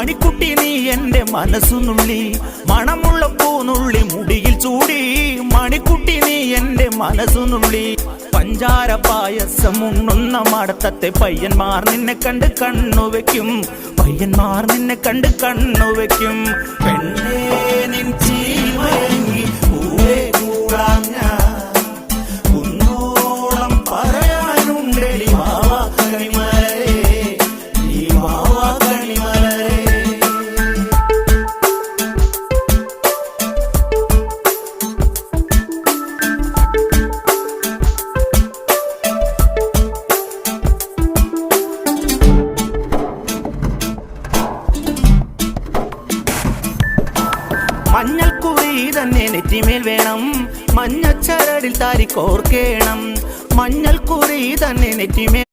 മണിക്കുട്ടി നീ എൻ്റെ മനസ്സുനുള്ളി, മണമുള്ള പൂനുള്ളി മുടിയിൽ ചൂടി. മണിക്കുട്ടി നീ എൻ്റെ മനസ്സുനുള്ളി. പഞ്ചാര പായസം ഉണ്ണുന്ന മടത്തത്തെ പയ്യന്മാർ നിന്നെ കണ്ട് കണ്ണുവെക്കും, പയ്യന്മാർ നിന്നെ കണ്ട് കണ്ണുവെക്കും. പെണ്ണേ നിൻ ചീമയങ്ങി പൂവേ കൂടാം ഞാൻ, കുന്നോളം പറയാനുണ്ടെടി വാവാ കണിമലരേ, നീ വാവാ കണിമലരേ. മഞ്ഞൾക്കുറി തന്നെ നെറ്റിമേൽ വേണം, മഞ്ഞച്ചരടിൽ താരി കോർക്കേണം. മഞ്ഞൾക്കുറി തന്നെ നെറ്റിമേൽ